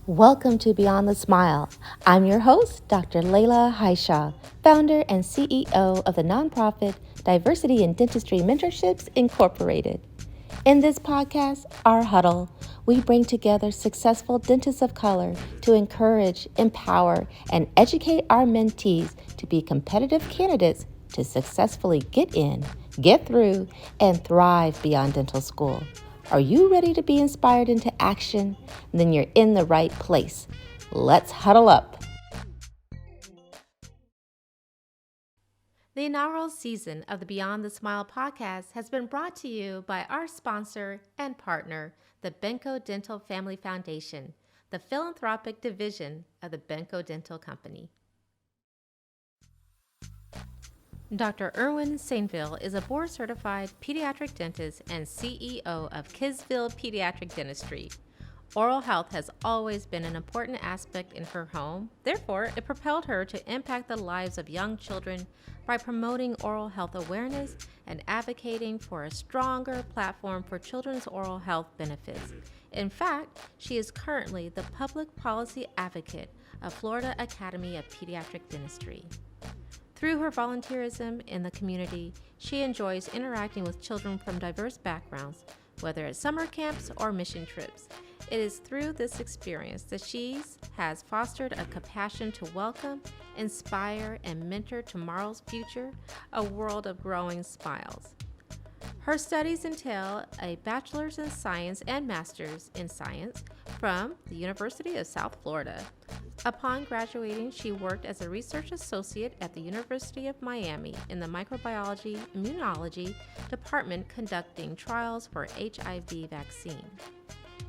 Welcome to Beyond the Smile. I'm your host, Dr. Layla Haisha, founder and CEO of the nonprofit Diversity in Dentistry Mentorships Incorporated. In this podcast, Our Huddle, we bring together successful dentists of color to encourage, empower, and educate our mentees to be competitive candidates to successfully get in, get through, and thrive beyond dental school. Are you ready to be inspired into action? Then you're in the right place. Let's huddle up. The inaugural season of the Beyond the Smile podcast has been brought to you by our sponsor and partner, the Benco Dental Family Foundation, the philanthropic division of the Benco Dental Company. Dr. Irwine Sainvil is a board-certified pediatric dentist and CEO of Kisville Pediatric Dentistry. Oral health has always been an important aspect in her home. Therefore, it propelled her to impact the lives of young children by promoting oral health awareness and advocating for a stronger platform for children's oral health benefits. In fact, she is currently the public policy advocate of Florida Academy of Pediatric Dentistry. Through her volunteerism in the community, she enjoys interacting with children from diverse backgrounds, whether at summer camps or mission trips. It is through this experience that she has fostered a compassion to welcome, inspire, and mentor tomorrow's future, a world of growing smiles. Her studies entail a bachelor's in science and master's in science from the University of South Florida. Upon graduating, she worked as a research associate at the University of Miami in the microbiology immunology department conducting trials for HIV vaccine.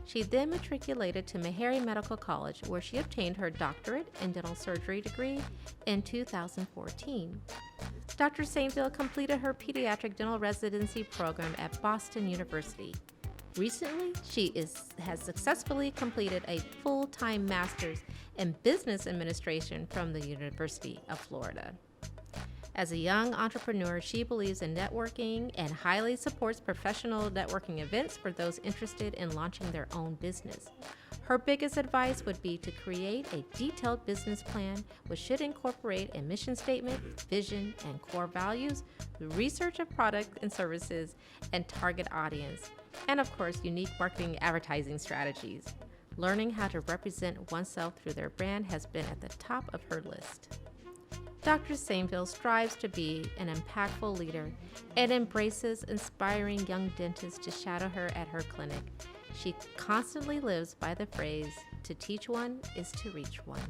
She then matriculated to Meharry Medical College, where she obtained her doctorate in dental surgery degree in 2014. Dr. Sainvil completed her pediatric dental residency program at Boston University. Recently, she has successfully completed a full-time master's in business administration from the University of Florida. As a young entrepreneur, she believes in networking and highly supports professional networking events for those interested in launching their own business. Her biggest advice would be to create a detailed business plan, which should incorporate a mission statement, vision, and core values, the research of product and services, and target audience, and of course, unique marketing advertising strategies. Learning how to represent oneself through their brand has been at the top of her list. Dr. Sainvil strives to be an impactful leader and embraces inspiring young dentists to shadow her at her clinic. She constantly lives by the phrase, "To teach one is to reach one."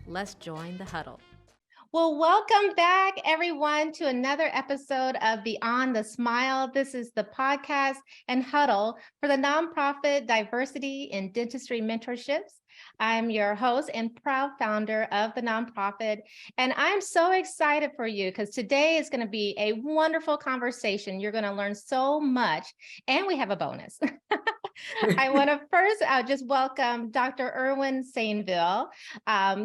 Let's join the huddle. Well, welcome back, everyone, to another episode of Beyond the Smile. This is the podcast and huddle for the nonprofit Diversity in Dentistry Mentorships. I'm your host and proud founder of the nonprofit, and I'm so excited for you because today is going to be a wonderful conversation. You're going to learn so much, and we have a bonus. I want to first just welcome Dr. Irwine Sainvil,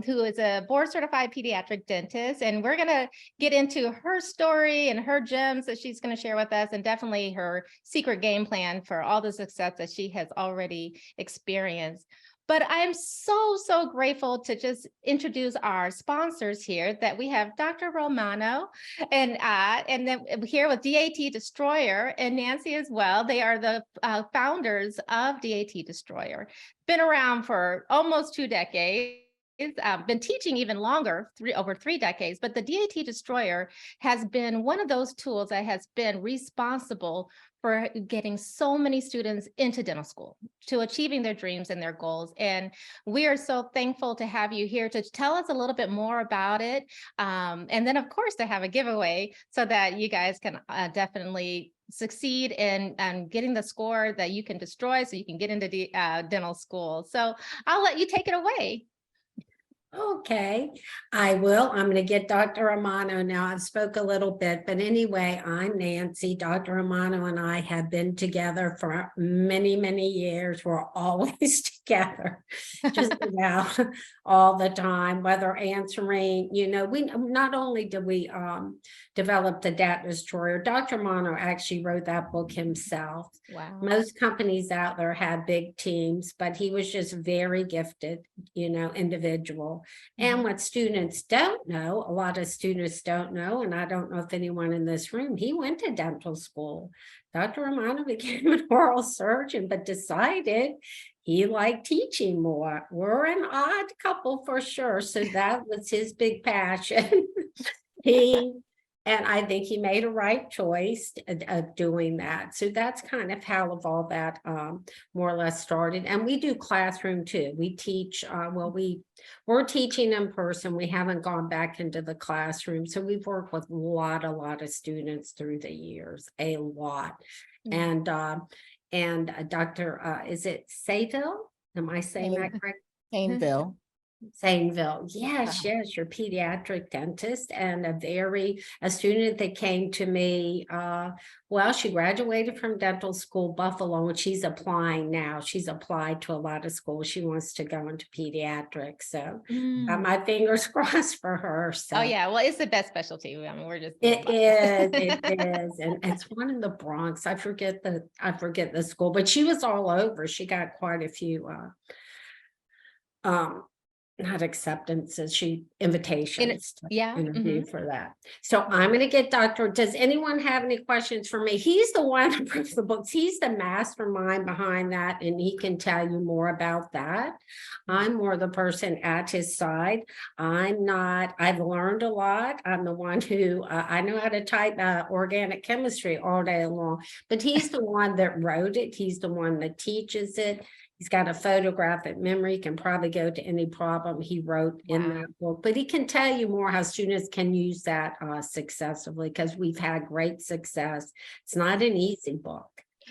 who is a board-certified pediatric dentist, and we're going to get into her story and her gems that she's going to share with us, and definitely her secret game plan for all the success that she has already experienced. But I'm so grateful to just introduce our sponsors here, that we have Dr. Romano and then here with D.A.T Destroyer and Nancy as well. They are the founders of D.A.T Destroyer. Been around for almost 2 decades. Been teaching even longer, over 3 decades, but the D.A.T Destroyer has been one of those tools that has been responsible for getting so many students into dental school, to achieving their dreams and their goals. And we are so thankful to have you here to tell us a little bit more about it. And then, of course, to have a giveaway so that you guys can definitely succeed in getting the score that you can destroy so you can get into dental school. So I'll let you take it away. Okay, I will. I'm going to get Dr. Romano now. I've spoke a little bit, but anyway, I'm Nancy. Dr. Romano and I have been together for many years. We're always together, just about all the time, whether answering, we not only did we develop the D.A.T Destroyer, Dr. Mono actually wrote that book himself. Wow. Most companies out there had big teams, but he was just very gifted, individual. And what students don't know, a lot of students don't know, and I don't know if anyone in this room, he went to dental school. Dr. Romano became an oral surgeon, but decided he liked teaching more. We're an odd couple for sure. So that was his big passion. And I think he made a right choice of doing that. So that's kind of how all that more or less started. And we do classroom too. We teach, we're teaching in person. We haven't gone back into the classroom. So we've worked with a lot of students through the years, a lot. And Dr. Is it Sainvil? Am I saying that correct? Sainvil. Sainvil, yes, your pediatric dentist, and a student that came to me. She graduated from dental school, Buffalo, and she's applying now. She's applied to a lot of schools. She wants to go into pediatrics, so got my fingers crossed for her. So. Oh yeah, well, it's the best specialty. I mean, we're just. It is, and it's one in the Bronx. I forget the school, but she was all over. She got quite a few. Not acceptances, invitations to interview for that. So I'm going to get does anyone have any questions for me? He's the one who wrote the books. He's the mastermind behind that, and he can tell you more about that. I'm more the person at his side. I've learned a lot. I'm the one who, I know how to type organic chemistry all day long, but he's the one that wrote it. He's the one that teaches it. He's got a photographic memory, can probably go to any problem he wrote in that book, but he can tell you more how students can use that successfully, because we've had great success. It's not an easy book.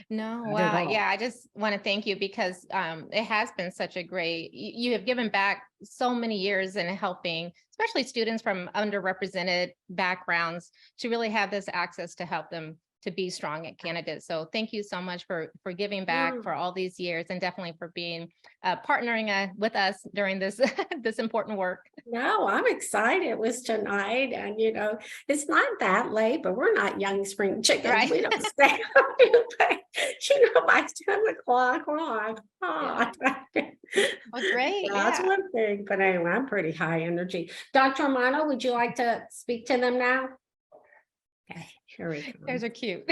No, wow. Yeah, I just want to thank you, because it has been such a great, you have given back so many years in helping, especially students from underrepresented backgrounds, to really have this access to help them to be strong at candidates. So thank you so much for giving back for all these years, and definitely for being partnering with us during this this important work. No, I'm excited. It was tonight, and it's not that late, but we're not young spring chickens. Right. We don't stay up by 10 o'clock. Well, great. That's one thing. But anyway, I'm pretty high energy. Dr. Romano, would you like to speak to them now? Okay. Those are cute.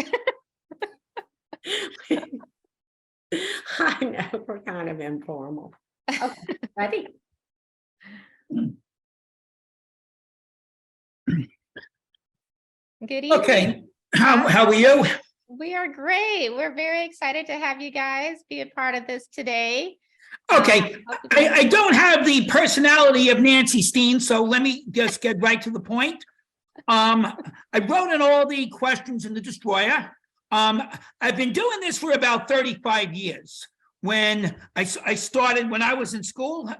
I know, we're kind of informal. Okay, ready? Good evening. Okay, how are you? We are great. We're very excited to have you guys be a part of this today. Okay, I don't have the personality of Nancy Steen, so let me just get right to the point. I wrote in all the questions in the Destroyer. I've been doing this for about 35 years. When I started when I was in school,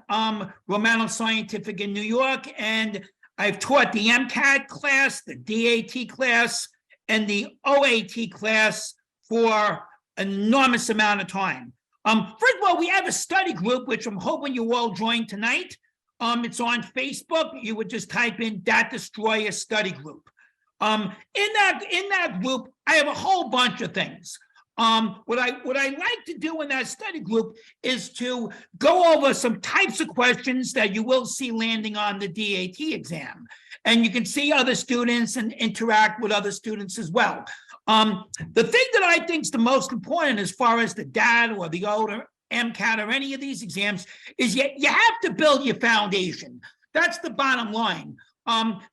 Romano Scientific in New York, and I've taught the MCAT class, the D.A.T class, and the O.A.T class for an enormous amount of time. First of all, we have a study group, which I'm hoping you all join tonight. It's on Facebook. You would just type in D.A.T Destroyer Study Group. In that group, I have a whole bunch of things. What I like to do in that study group is to go over some types of questions that you will see landing on the D.A.T exam. And you can see other students and interact with other students as well. The thing that I think is the most important as far as the D.A.T or the older MCAT or any of these exams is you have to build your foundation. That's the bottom line.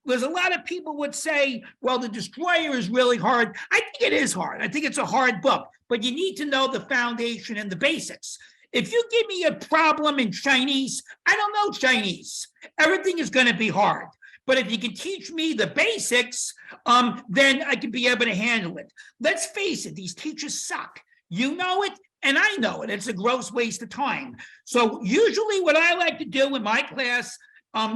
There's a lot of people would say, well, the Destroyer is really hard. I think it is hard. I think it's a hard book, but you need to know the foundation and the basics. If you give me a problem in Chinese, I don't know Chinese. Everything is going to be hard. But if you can teach me the basics, then I can be able to handle it. Let's face it, these teachers suck. You know it, and I know it. It's a gross waste of time. So usually what I like to do in my class,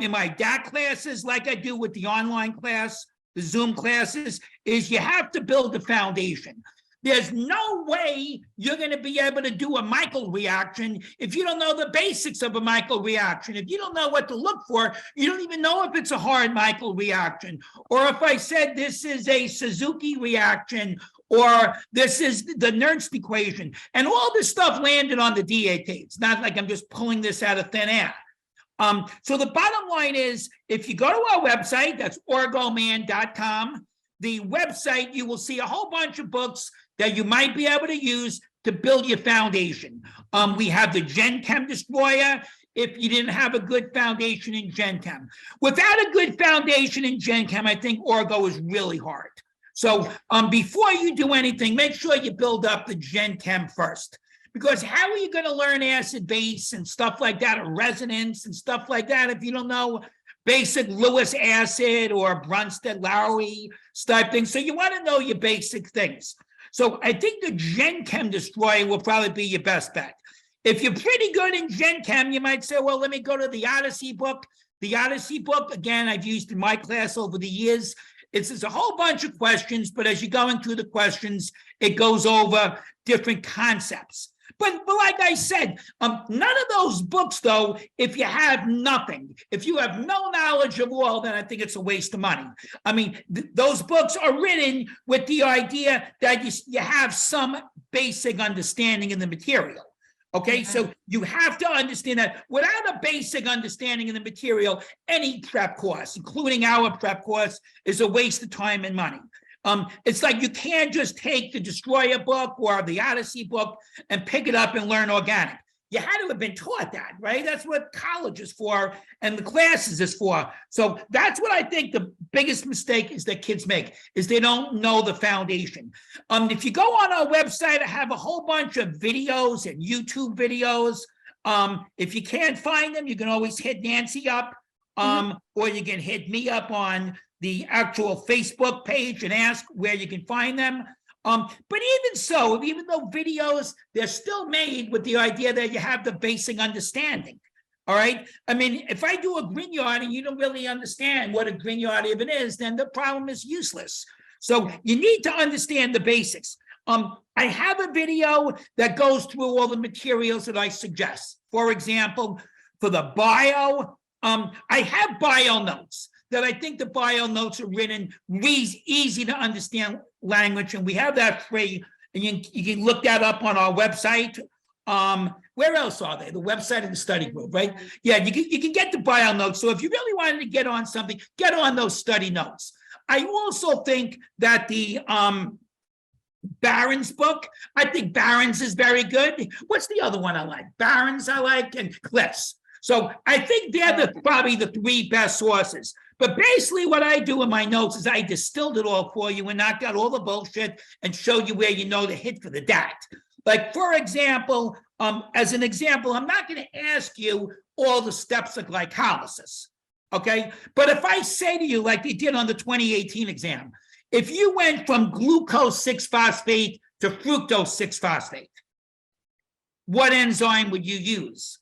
in my D.A.T classes, like I do with the online class, the Zoom classes, is you have to build a foundation. There's no way you're going to be able to do a Michael reaction if you don't know the basics of a Michael reaction. If you don't know what to look for, you don't even know if it's a hard Michael reaction. Or if I said this is a Suzuki reaction, or this is the Nernst equation, and all this stuff landed on the D.A.T. It's not like I'm just pulling this out of thin air. So the bottom line is, if you go to our website, that's orgoman.com, the website, you will see a whole bunch of books that you might be able to use to build your foundation. We have the Gen Chem Destroyer if you didn't have a good foundation in Gen Chem. Without a good foundation in Gen Chem, I think Orgo is really hard. So before you do anything, make sure you build up the Gen Chem first. Because how are you going to learn acid base and stuff like that, or resonance and stuff like that, if you don't know basic Lewis acid or Brunstad-Lowry type things? So you want to know your basic things. So I think the Gen Chem Destroyer will probably be your best bet. If you're pretty good in Gen Chem, you might say, well, let me go to the Odyssey book. The Odyssey book, again, I've used in my class over the years. It's a whole bunch of questions, but as you're going through the questions, it goes over different concepts. But like I said, none of those books, though, if you have nothing, if you have no knowledge of all, then I think it's a waste of money. I mean, those books are written with the idea that you have some basic understanding in the material. Okay, so you have to understand that without a basic understanding of the material, any prep course, including our prep course, is a waste of time and money. It's like you can't just take the Destroyer book or the Odyssey book and pick it up and learn organic. You had to have been taught that, right? That's what college is for and the classes is for. So that's what I think the biggest mistake is that kids make, is they don't know the foundation. If you go on our website, I have a whole bunch of videos and YouTube videos. If you can't find them, you can always hit Nancy up, or you can hit me up on the actual Facebook page and ask where you can find them. But even so, even though videos, they're still made with the idea that you have the basic understanding. All right. I mean, if I do a Grignard and you don't really understand what a Grignard even is, then the problem is useless. So you need to understand the basics. I have a video that goes through all the materials that I suggest. For example, for the bio, I have bio notes that I think the bio notes are written easy to understand language, and we have that free, and you can look that up on our website. Where else are they? The website and the study group, right? Yeah, you can get the bio notes. So if you really wanted to get on something, get on those study notes. I also think that the Barron's book, I think Barron's is very good. What's the other one I like? Barron's I like, and Cliff's. So I think they're probably the three best sources. But basically what I do in my notes is I distilled it all for you and knocked out all the bullshit and showed you where you know to hit for the D.A.T. Like, for example, as an example, I'm not going to ask you all the steps of glycolysis, okay? But if I say to you, like they did on the 2018 exam, if you went from glucose 6-phosphate to fructose 6-phosphate, what enzyme would you use?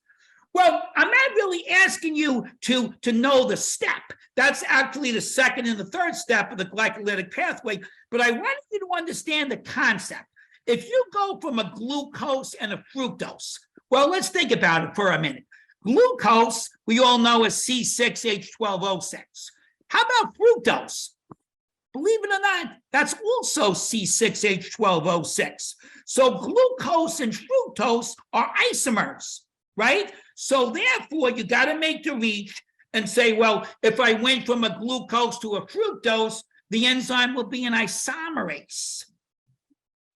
Well, I'm not really asking you to know the step. That's actually the second and the third step of the glycolytic pathway, but I want you to understand the concept. If you go from a glucose and a fructose, well, let's think about it for a minute. Glucose, we all know, is C6H12O6. How about fructose? Believe it or not, that's also C6H12O6. So glucose and fructose are isomers, right? So therefore, you got to make the reach and say, well, if I went from a glucose to a fructose, the enzyme will be an isomerase.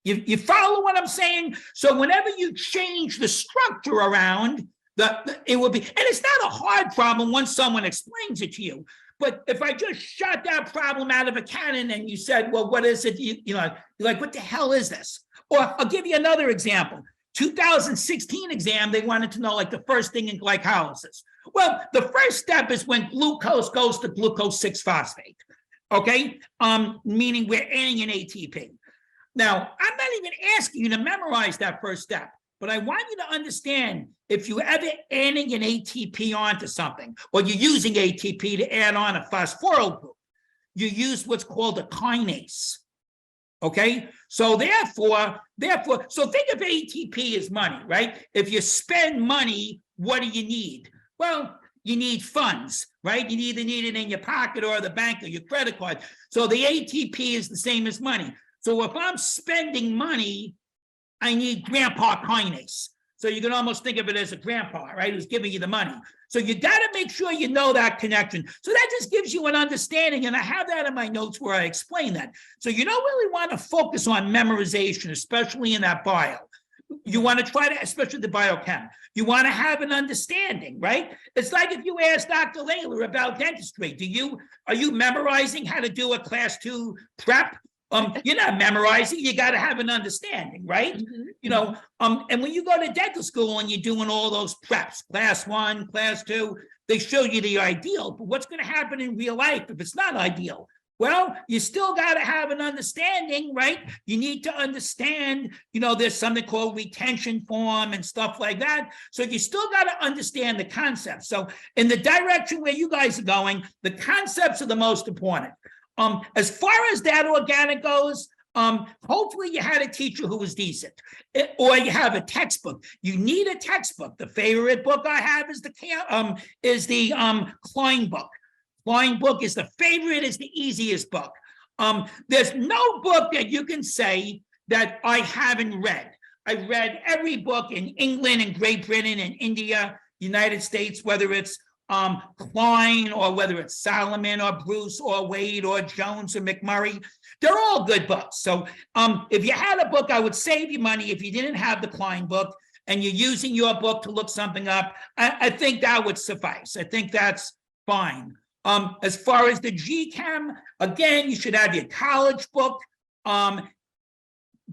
You follow what I'm saying? So whenever you change the structure around, it will be, and it's not a hard problem once someone explains it to you. But if I just shot that problem out of a cannon and you said, well, what is it? You're like, what the hell is this? Or I'll give you another example. 2016 exam, they wanted to know like the first thing in glycolysis. Well, the first step is when glucose goes to glucose 6-phosphate, okay? Meaning we're adding an ATP. Now, I'm not even asking you to memorize that first step, but I want you to understand if you ever adding an ATP onto something, or you're using ATP to add on a phosphoryl group, you use what's called a kinase. Okay, so therefore, so think of ATP as money, right? If you spend money, what do you need? Well, you need funds, right? You either need it in your pocket or the bank or your credit card. So the ATP is the same as money. So if I'm spending money, I need grandpa kinase. So you can almost think of it as a grandpa, right? Who's giving you the money. So you got to make sure you know that connection. So that just gives you an understanding. And I have that in my notes where I explain that. So you don't really want to focus on memorization, especially in that bio. You want to try to, especially the biochem, you want to have an understanding, right? It's like if you ask Dr. Layler about dentistry, are you memorizing how to do a class 2 prep? You're not memorizing, you got to have an understanding, right? You know, and when you go to dental school and you're doing all those preps, class 1, class 2, they show you the ideal, but what's going to happen in real life if it's not ideal? Well, you still got to have an understanding, right? You need to understand, you know, there's something called retention form and stuff like that. So you still got to understand the concepts. So in the direction where you guys are going, the concepts are the most important. As far as that organic goes, hopefully you had a teacher who was decent, or you have a textbook. You need a textbook. The favorite book I have is the Klein book. Klein book is the favorite, is the easiest book. There's no book that you can say that I haven't read. I've read every book in England and Great Britain and India, United States, whether it's Klein or whether it's Solomon or Bruce or Wade or Jones or McMurray. They're all good books. So if you had a book, I would save you money if you didn't have the Klein book and you're using your book to look something up. I think that would suffice. I think that's fine. As far as the GChem, again, you should have your college book.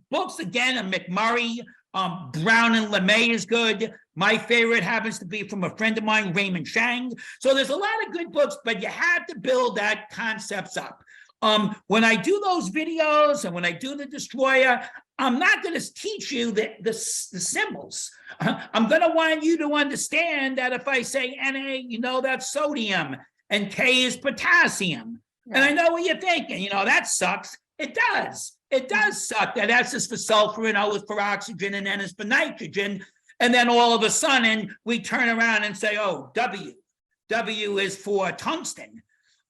Books, again, a McMurray, Brown and LeMay is good. My favorite happens to be from a friend of mine, Raymond Chang. So there's a lot of good books, but you have to build that concepts up. When I do those videos and when I do the destroyer, I'm not going to teach you the symbols. I'm going to want you to understand that if I say Na, you know that's sodium, and K is potassium. Right. And I know what you're thinking, you know, that sucks. It does. It does suck that S is for sulfur and O is for oxygen and N is for nitrogen. And then all of a sudden we turn around and say, oh, W is for tungsten.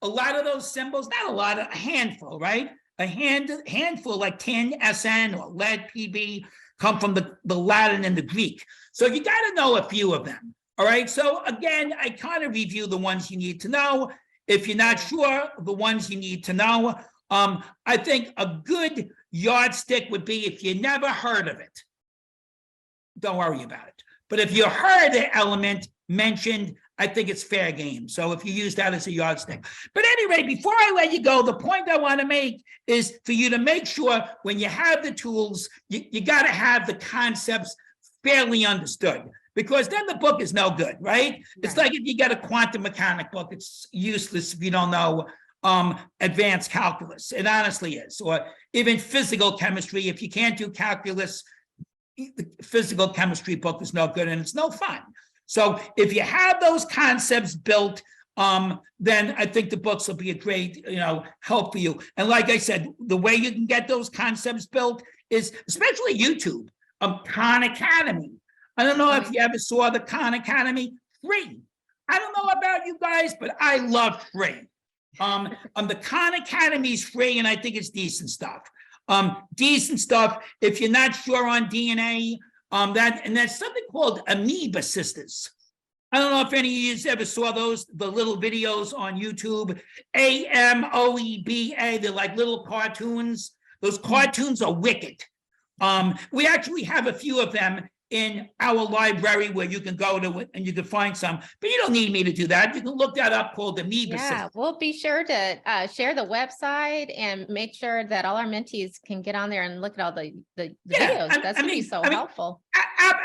A lot of those symbols, not a lot, a handful, right? A handful like tin, SN, or lead, PB, come from the Latin and the Greek. So you got to know a few of them. All right. So again, I kind of review the ones you need to know. If you're not sure, the ones you need to know. I think a good yardstick would be if you never heard of it. Don't worry about it. But if you heard the element mentioned, I think it's fair game. So if you use that as a yardstick. But anyway, before I let you go, the point I want to make is for you to make sure when you have the tools, you got to have the concepts fairly understood. Because then the book is no good, right? It's like if you get a quantum mechanic book, it's useless if you don't know advanced calculus. It honestly is. Or even physical chemistry. If you can't do calculus, the physical chemistry book is no good and it's no fun. So if you have those concepts built, then I think the books will be a great, help for you. And like I said, the way you can get those concepts built is especially YouTube, Khan Academy. I don't know if you ever saw the Khan Academy, free. I don't know about you guys, but I love free. The Khan Academy is free, and I think it's decent stuff. Decent stuff. If you're not sure on DNA, and there's something called Amoeba Sisters. I don't know if any of you ever saw the little videos on YouTube. AMOEBA. They're like little cartoons. Those cartoons are wicked. We actually have a few of them in our library where you can go to it and you can find some, but you don't need me to do that. You can look that up, called Amoeba System. Yeah, we'll be sure to share the website and make sure that all our mentees can get on there and look at all the videos. That's going to be so helpful.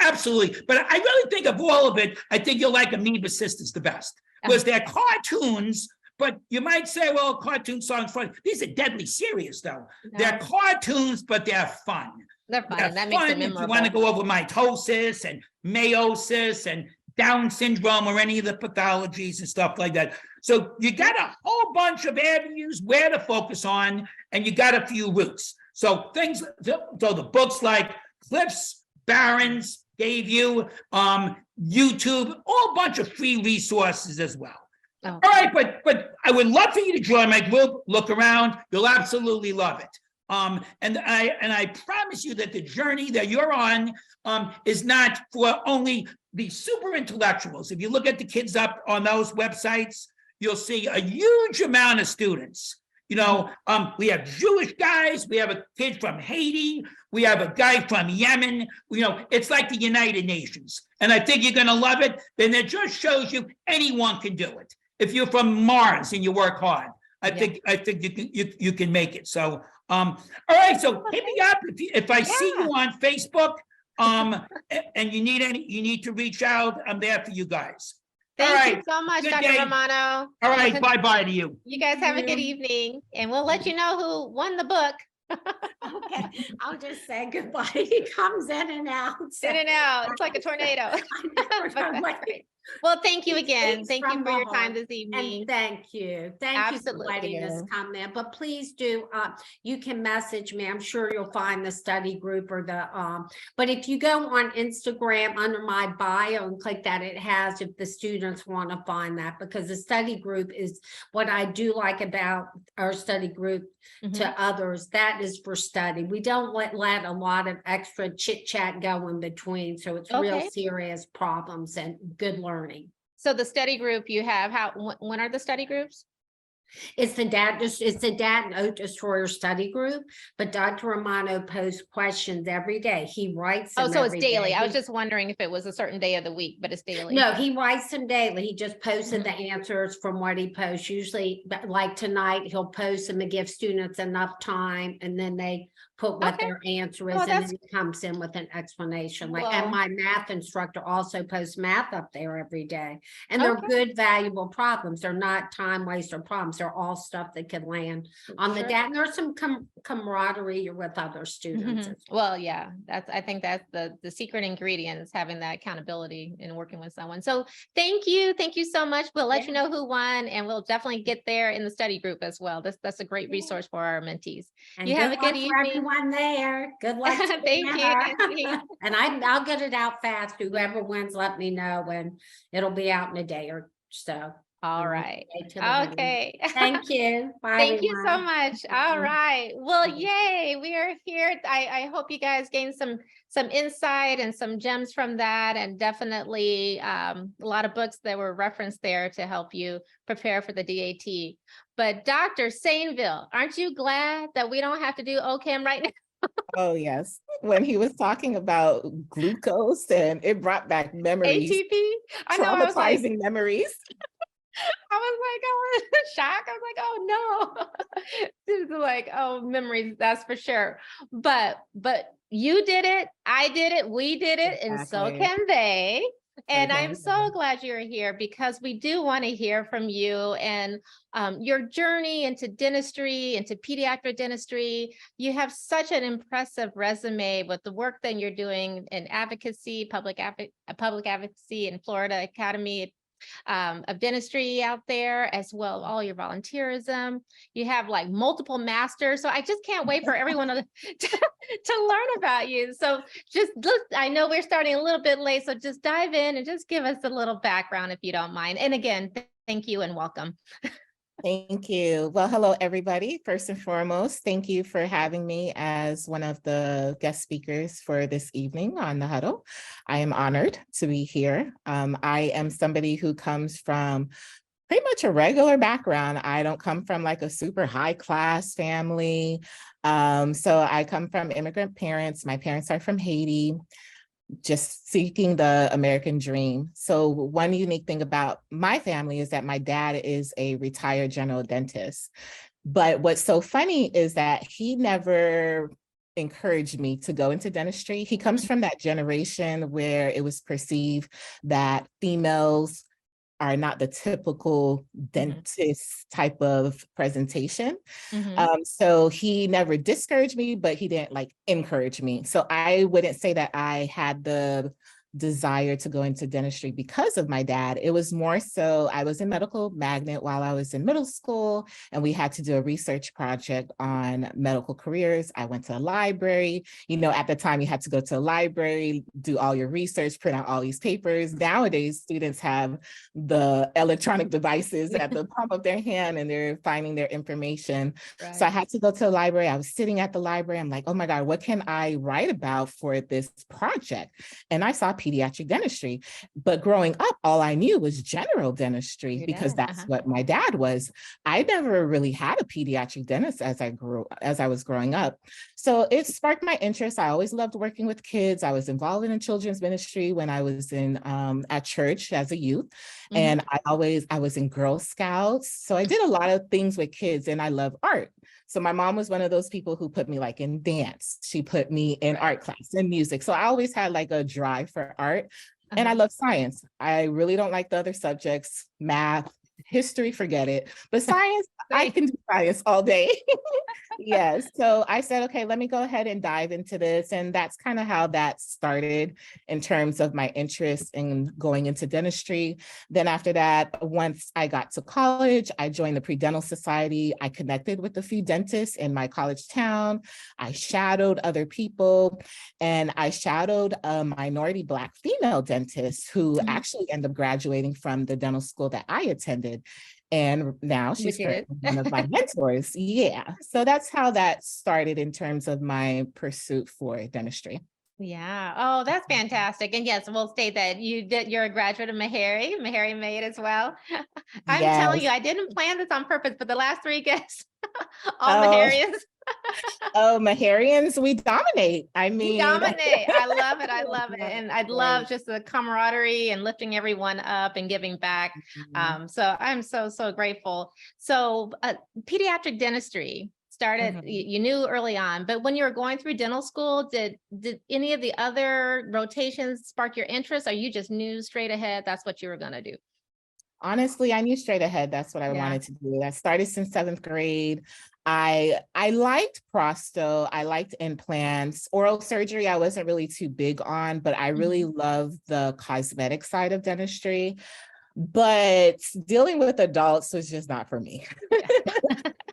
Absolutely. But I really think of all of it, I think you'll like Amoeba Sisters the best because they're cartoons. But you might say, well, cartoon songs fun. These are deadly serious, though. No. They're cartoons, but they're fun. They're fun. That makes it memorable. If you want to go over mitosis and meiosis and Down syndrome or any of the pathologies and stuff like that. So you got a whole bunch of avenues where to focus on, and you got a few routes. So so the books like Cliff's Barron's gave you, YouTube, all bunch of free resources as well. Oh. All right, but I would love for you to join my group, look around, you'll absolutely love it. And I promise you that the journey that you're on is not for only the super intellectuals. If you look at the kids up on those websites, you'll see a huge amount of students. You know, we have Jewish guys, we have a kid from Haiti, we have a guy from Yemen. You know, it's like the United Nations. And I think you're going to love it. Then it just shows you anyone can do it. If you're from Mars and you work hard, I think you can make it. So, all right. So hit me up if I see you on Facebook. And you need to reach out. I'm there for you guys. Thank you so much, Dr. Romano. All right, bye-bye to you. You guys have a good evening, and we'll let you know who won the book. Okay, I'll just say goodbye. He comes in and out. In and out. It's like a tornado. Well, thank you again. Thank you for your time this evening. And thank you. Thank you for letting us come in. But please do, you can message me. I'm sure you'll find the study group or the, but if you go on Instagram under my bio and click that, it has if the students want to find that, because the study group is what I do like about our study group to others. That is for study. We don't let a lot of extra chit chat go in between. So it's real serious problems and good learning. So the study group you have, when are the study groups? It's the D.A.T and Oat Destroyer study group, but Dr. Romano posts questions every day. He writes them. Oh, so it's daily. Day. I was just wondering if it was a certain day of the week, but it's daily. No, he writes them daily. He just posted the answers from what he posts. Usually, like tonight, he'll post them and give students enough time, and then they put what their answer is, and then he comes in with an explanation. And my math instructor also posts math up there every day, and they're good, valuable problems. They're not time waster problems. They're all stuff that could land on the D.A.T. And there's some camaraderie with other students. Well, yeah, I think that's the secret ingredient is having that accountability and working with someone. So thank you so much. We'll let you know who won, and we'll definitely get there in the study group as well. That's a great resource for our mentees. And you have a good evening. Everyone there. Good luck. Thank you. And I'll get it out fast. Whoever wins, let me know, and it'll be out in a day or so. All right. Okay. Thank you. Bye. Thank you so much. All right. Well, yay. We are here. I hope you guys gained some insight and some gems from that, and definitely a lot of books that were referenced there to help you prepare for the D.A.T. But Dr. Sainvil, aren't you glad that we don't have to do OChem right now? Oh, yes. When he was talking about glucose, and it brought back memories. ATP? I know, traumatizing memories. I was shocked. I was like, oh no. It was like, oh, memories, that's for sure. But you did it, I did it, we did it, and so can they. And I'm so glad you're here, because we do want to hear from you and your journey into dentistry, into pediatric dentistry. You have such an impressive resume with the work that you're doing in advocacy, public advocacy in Florida Academy of Dentistry out there, as well as all your volunteerism. You have like multiple masters, so I just can't wait for everyone to learn about you. So just look, I know we're starting a little bit late, so just dive in and just give us a little background if you don't mind. And again, thank you and welcome. Thank you. Well, hello, everybody. First and foremost, thank you for having me as one of the guest speakers for this evening on The Huddle. I am honored to be here. I am somebody who comes from pretty much a regular background. I don't come from like a super high class family. So I come from immigrant parents. My parents are from Haiti, just seeking the American dream. So one unique thing about my family is that my dad is a retired general dentist. But what's so funny is that he never encouraged me to go into dentistry. He comes from that generation where it was perceived that females are not the typical dentist type of presentation. So he never discouraged me, but he didn't like encourage me. So I wouldn't say that I had the desire to go into dentistry because of my dad. It was more so I was a medical magnet while I was in middle school, and we had to do a research project on medical careers. I went to a library. You know, at the time you had to go to a library, do all your research, print out all these papers. Nowadays, students have the electronic devices at the palm of their hand and they're finding their information. Right. So I had to go to a library. I was sitting at the library. I'm like, oh my God, what can I write about for this project? And I saw pediatric dentistry. But growing up, all I knew was general dentistry because that's what my dad was. I never really had a pediatric dentist as I was growing up. So it sparked my interest. I always loved working with kids. I was involved in a children's ministry when I was in at church as a youth. And I was in Girl Scouts. So I did a lot of things with kids, and I love art. So my mom was one of those people who put me like in dance. She put me in art class and music. So I always had like a drive for art. And I love science. I really don't like the other subjects, math, history, forget it. But science, I can do science all day. Yes. So I said, okay, let me go ahead and dive into this. And that's kind of how that started in terms of my interest in going into dentistry. Then after that, once I got to college, I joined the Pre-Dental Society. I connected with a few dentists in my college town. I shadowed other people, and I shadowed a minority Black female dentist who actually ended up graduating from the dental school that I attended. And now she's currently one of my mentors. Yeah. So that's how that started in terms of my pursuit for dentistry. Yeah. Oh, that's fantastic. And yes, we'll state that you're a graduate of Meharry made as well. I'm telling you, I didn't plan this on purpose, but the last three guests, all Meharians. Oh, Meharians, we dominate. I mean, you dominate. I love it. I love it. And I'd love just the camaraderie and lifting everyone up and giving back. So I'm so grateful. So pediatric dentistry started, you knew early on, but when you were going through dental school, did any of the other rotations spark your interest, or you just knew straight ahead that's what you were going to do? Honestly, I knew straight ahead that's what I wanted to do. I started since 7th grade. I liked prosto, I liked implants. Oral surgery, I wasn't really too big on, but I really love the cosmetic side of dentistry. But dealing with adults was just not for me.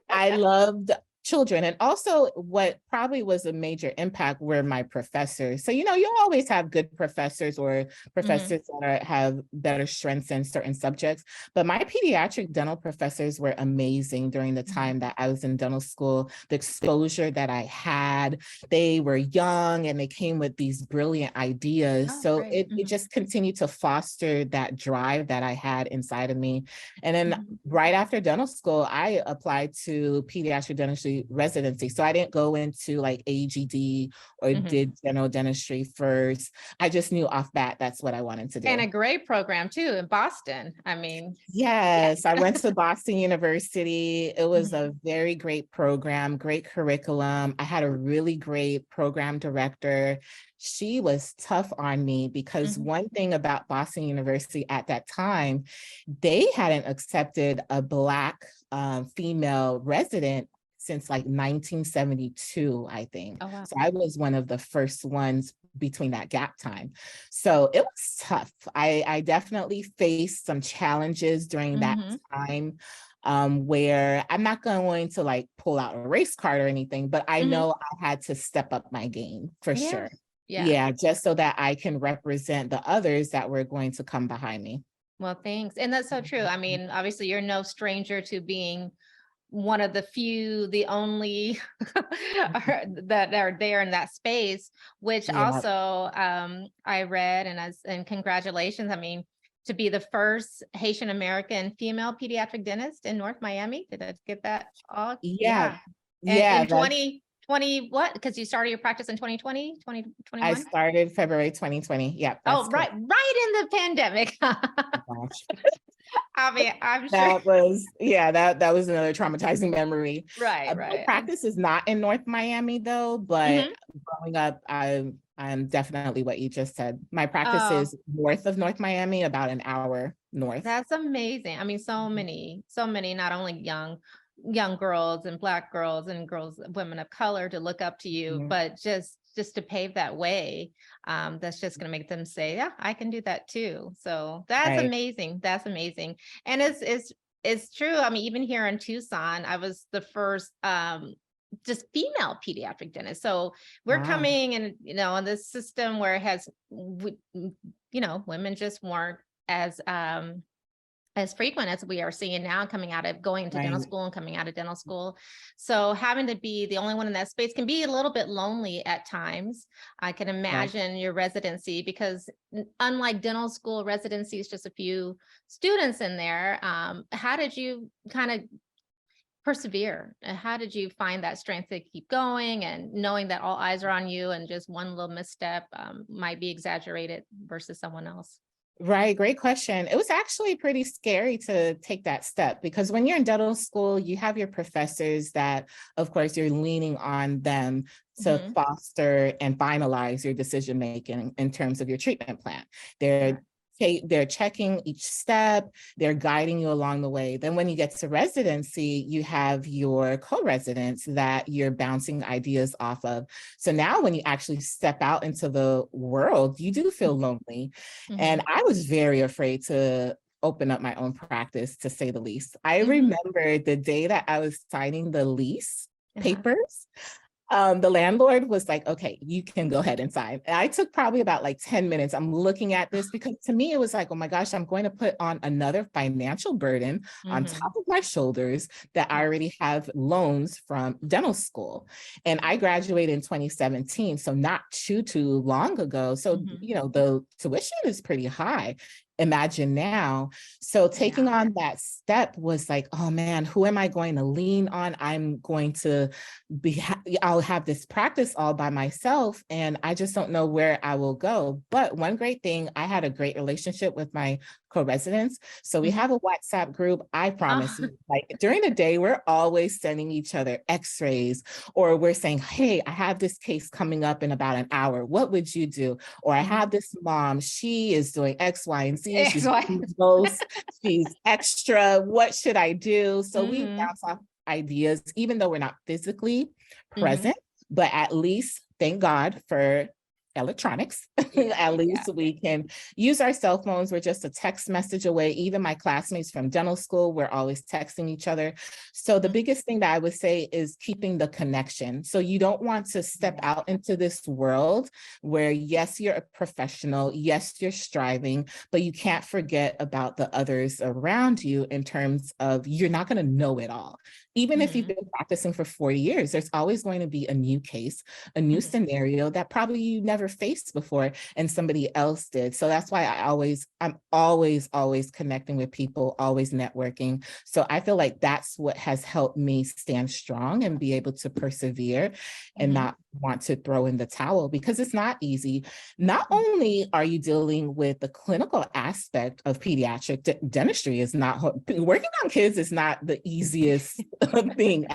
I loved children. And also what probably was a major impact were my professors. So, you know, you always have good professors or professors that have better strengths in certain subjects. But my pediatric dental professors were amazing during the time that I was in dental school. The exposure that I had, they were young and they came with these brilliant ideas. So it just continued to foster that drive that I had inside of me. And then right after dental school, I applied to pediatric dentistry residency. So I didn't go into like AGD or did general dentistry first. I just knew off bat that's what I wanted to do. And a great program too in Boston. I mean, yes, I went to Boston University. It was a very great program, great curriculum. I had a really great program director. She was tough on me because one thing about Boston University at that time, they hadn't accepted a Black female resident since like 1972, I think. Oh, wow. So I was one of the first ones between that gap time. So it was tough. I definitely faced some challenges during that time where I'm not going to like pull out a race card or anything, but I know I had to step up my game for sure. Yeah, just so that I can represent the others that were going to come behind me. Well, thanks. And that's so true. I mean, obviously you're no stranger to being one of the few, the only that are there in that space, which also I read, and congratulations. I mean, to be the first Haitian American female pediatric dentist in North Miami. Did I get that all? Yeah. And in 2020, what? Because you started your practice in 2020, 2021? I started February 2020. Yeah. Oh, right in the pandemic. I mean, I'm sure that was another traumatizing memory. Right. My practice is not in North Miami though, but growing up, I'm definitely what you just said. My practice is north of North Miami, about an hour north. That's amazing. I mean, so many, not only young girls and Black girls and women of color to look up to you, but just just to pave that way, that's just going to make them say, yeah, I can do that too. So that's Right. amazing. That's amazing. And it's true. I mean, even here in Tucson, I was the first just female pediatric dentist. So we're Wow. coming and, in this system where it has, women just weren't as frequent as we are seeing now, coming out of going to dental Right. school and coming out of dental school. So having to be the only one in that space can be a little bit lonely at times. I can imagine your residency, because unlike dental school, residency is just a few students in there. How did you kind of persevere? How did you find that strength to keep going, and knowing that all eyes are on you and just one little misstep might be exaggerated versus someone else? Right. Great question. It was actually pretty scary to take that step, because when you're in dental school, you have your professors that, of course, you're leaning on them to foster and finalize your decision making in terms of your treatment plan. They're checking each step, they're guiding you along the way. Then when you get to residency, you have your co-residents that you're bouncing ideas off of. So now when you actually step out into the world, you do feel lonely. And I was very afraid to open up my own practice, to say the least. I remember the day that I was signing the lease papers, the landlord was like, okay, you can go ahead and sign. And I took probably about like 10 minutes. I'm looking at this, because to me, it was like, oh my gosh, I'm going to put on another financial burden on top of my shoulders that I already have loans from dental school. And I graduated in 2017, so not too long ago. So, the tuition is pretty high. Imagine now. So taking on that step was like, oh man, who am I going to lean on? I'm going to I'll have this practice all by myself, and I just don't know where I will go. But one great thing, I had a great relationship with my co-residents. So we have a WhatsApp group. I promise you, like during the day, we're always sending each other x-rays, or we're saying, hey, I have this case coming up in about an hour. What would you do? Or I have this mom, she is doing X, Y, and Z. She's close, she's extra. What should I do? So we bounce off ideas, even though we're not physically present, but at least thank God for electronics. At least we can use our cell phones. We're just a text message away. Even my classmates from dental school, we're always texting each other. So the biggest thing that I would say is keeping the connection. So you don't want to step out into this world where, yes, you're a professional, yes, you're striving, but you can't forget about the others around you, in terms of you're not going to know it all. Even if you've been practicing for 40 years, there's always going to be a new case, a new scenario that probably you never faced before and somebody else did. So that's why I'm always connecting with people, always networking. So I feel like that's what has helped me stand strong and be able to persevere and not want to throw in the towel, because it's not easy. Not only are you dealing with the clinical aspect of pediatric dentistry, is not working on kids is not the easiest thing